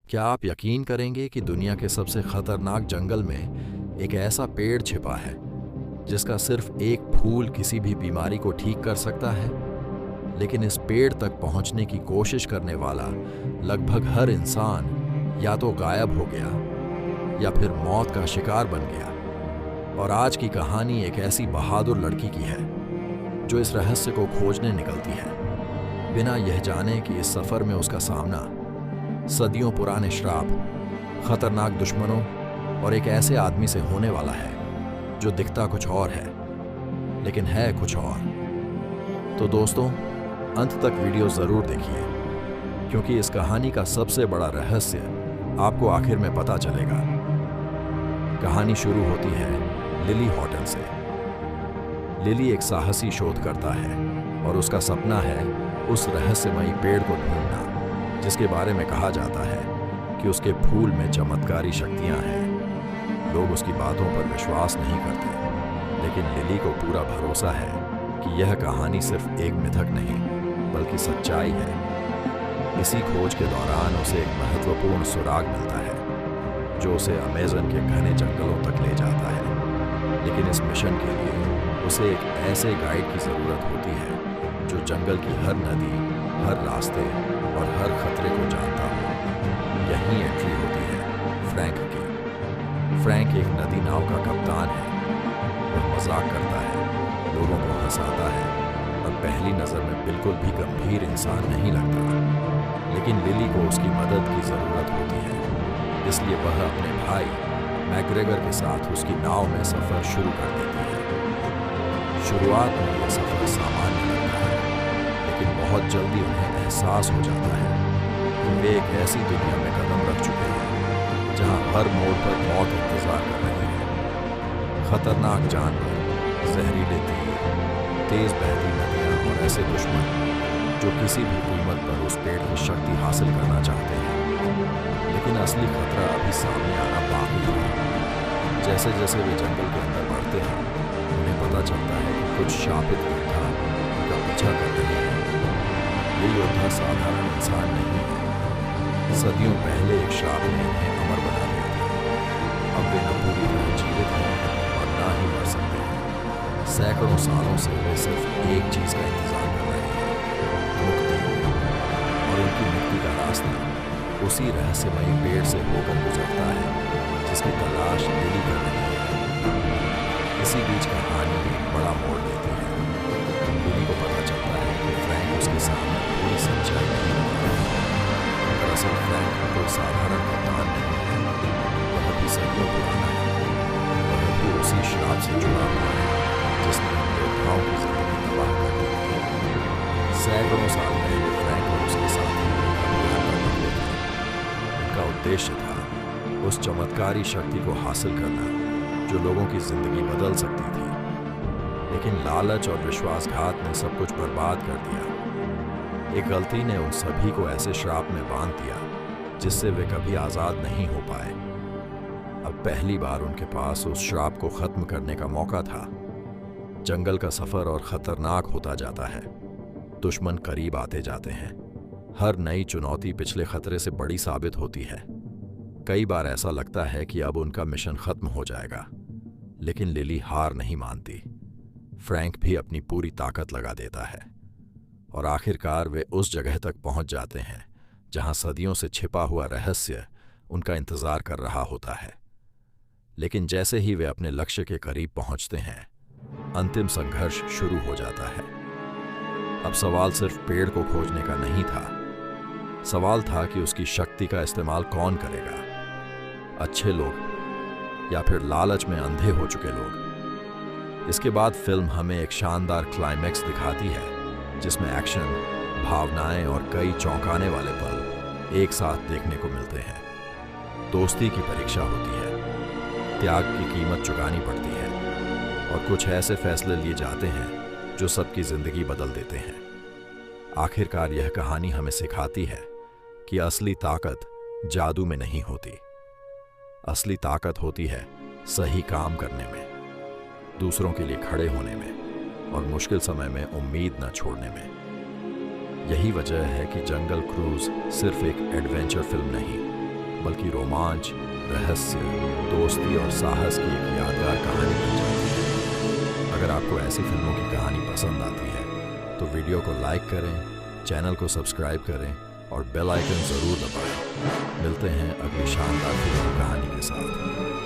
क्या आप यकीन करेंगे कि दुनिया के सबसे खतरनाक जंगल में एक ऐसा पेड़ छिपा है जिसका सिर्फ एक फूल किसी भी बीमारी को ठीक कर सकता है? लेकिन इस पेड़ तक पहुंचने की कोशिश करने वाला लगभग हर इंसान या तो गायब हो गया या फिर मौत का शिकार बन गया। और आज की कहानी एक ऐसी बहादुर लड़की की है जो इस रहस्य को खोजने निकलती है, बिना यह जाने कि इस सफर में उसका सामना सदियों पुराने श्राप, खतरनाक दुश्मनों और एक ऐसे आदमी से होने वाला है जो दिखता कुछ और है लेकिन है कुछ और। तो दोस्तों, अंत तक वीडियो जरूर देखिए, क्योंकि इस कहानी का सबसे बड़ा रहस्य आपको आखिर में पता चलेगा। कहानी शुरू होती है लिली हॉटन से। लिली एक साहसी शोधकर्ता है और उसका सपना है उस रहस्यमयी पेड़ को ढूंढना जिसके बारे में कहा जाता है कि उसके फूल में चमत्कारी शक्तियां हैं। लोग उसकी बातों पर विश्वास नहीं करते, लेकिन लिली को पूरा भरोसा है कि यह कहानी सिर्फ एक मिथक नहीं बल्कि सच्चाई है। इसी खोज के दौरान उसे एक महत्वपूर्ण सुराग मिलता है जो उसे अमेज़न के घने जंगलों तक ले जाता है। लेकिन इस मिशन के लिए उसे एक ऐसे गाइड की ज़रूरत होती है जो जंगल की हर नदी, हर रास्ते और हर खतरे को जानता हो। यहीं एंट्री होती है फ्रैंक की। फ्रैंक एक नदी नाव का कप्तान है। वह मजाक करता है, लोगों को हंसाता है और पहली नज़र में बिल्कुल भी गंभीर इंसान नहीं लगता। लेकिन लिली को उसकी मदद की ज़रूरत होती है, इसलिए वह अपने भाई मैकग्रेगर के साथ उसकी नाव में सफ़र शुरू कर देती है। शुरुआत में यह सफ़र सामान्य लगता है, लेकिन बहुत जल्दी उन्हें एहसास हो जाता है कि वे एक ऐसी दुनिया में कदम रख चुके हैं जहां हर मोड़ पर मौत इंतजार कर रही है। खतरनाक जानवर, जहरीले तीर, तेज बहती नदियां और ऐसे दुश्मन जो किसी भी कीमत पर उस पेड़ की शक्ति हासिल करना चाहते हैं। लेकिन असली खतरा अभी सामने आना बाकी है। जैसे जैसे वे जंगल के अंदर बढ़ते हैं, उन्हें पता चलता है कि कुछ शापित योद्धा उनका पीछा कर रहे हैं। ये योद्धा साधारण इंसान नहीं है। सदियों पहले एक श्राप ने इन्हें अमर बना दिया था। अब वे न पूरी तरह जीवित हैं और ना ही मर सकते हैं। सैकड़ों सालों से वे सिर्फ एक चीज का इंतजार कर रहे हैं, मुक्ति। और उनकी मुक्ति का रास्ता उसी रहस्यमयी पेड़ से होकर गुजरता है जिसकी तलाश लिली कर रही है। इसी बीच कहानी एक बड़ा मोड़ लेती है। लिली को पता चलता है कि फ्रैंक उसके सामने पूरी सच्चाई नहीं होता है। दरअसल फ्रैंक कोई साधारण कप्तान नहीं है, वह भी सदियों पुराना है। वह भी उसी श्राप से जुड़ा हुआ है जिसने उन योद्धाओं की जिंदगी तबाह कर दी थी। सैकड़ों साल पहले फ्रैंक और उसके साथी निकले थे। उनका उद्देश्य था उस चमत्कारी शक्ति को हासिल करना जो लोगों की जिंदगी बदल सकती थी। लेकिन लालच और विश्वासघात ने सब कुछ बर्बाद कर दिया। एक गलती ने उन सभी को ऐसे श्राप में बांध दिया जिससे वे कभी आजाद नहीं हो पाए। अब पहली बार उनके पास उस श्राप को खत्म करने का मौका था। जंगल का सफर और खतरनाक होता जाता है। दुश्मन करीब आते जाते हैं। हर नई चुनौती पिछले खतरे से बड़ी साबित होती है। कई बार ऐसा लगता है कि अब उनका मिशन खत्म हो जाएगा, लेकिन लिली हार नहीं मानती। फ्रैंक भी अपनी पूरी ताकत लगा देता है और आखिरकार वे उस जगह तक पहुंच जाते हैं जहां सदियों से छिपा हुआ रहस्य उनका इंतजार कर रहा होता है। लेकिन जैसे ही वे अपने लक्ष्य के करीब पहुंचते हैं, अंतिम संघर्ष शुरू हो जाता है। अब सवाल सिर्फ पेड़ को खोजने का नहीं था। सवाल था कि उसकी शक्ति का इस्तेमाल कौन करेगा, अच्छे लोग या फिर लालच में अंधे हो चुके लोग। इसके बाद फिल्म हमें एक शानदार क्लाइमैक्स दिखाती है जिसमें एक्शन, भावनाएं और कई चौंकाने वाले पल एक साथ देखने को मिलते हैं। दोस्ती की परीक्षा होती है, त्याग की कीमत चुकानी पड़ती है और कुछ ऐसे फैसले लिए जाते हैं जो सबकी जिंदगी बदल देते हैं। आखिरकार यह कहानी हमें सिखाती है कि असली ताकत जादू में नहीं होती। असली ताकत होती है सही काम करने में, दूसरों के लिए खड़े होने में और मुश्किल समय में उम्मीद न छोड़ने में। यही वजह है कि जंगल क्रूज सिर्फ एक एडवेंचर फिल्म नहीं बल्कि रोमांच, रहस्य, दोस्ती और साहस की एक यादगार कहानी बन जाती है। अगर आपको ऐसी फिल्मों की कहानी पसंद आती है तो वीडियो को लाइक करें, चैनल को सब्सक्राइब करें और बेल आइकन ज़रूर दबाएं। मिलते हैं अगली शानदार फिल्म कहानी के साथ।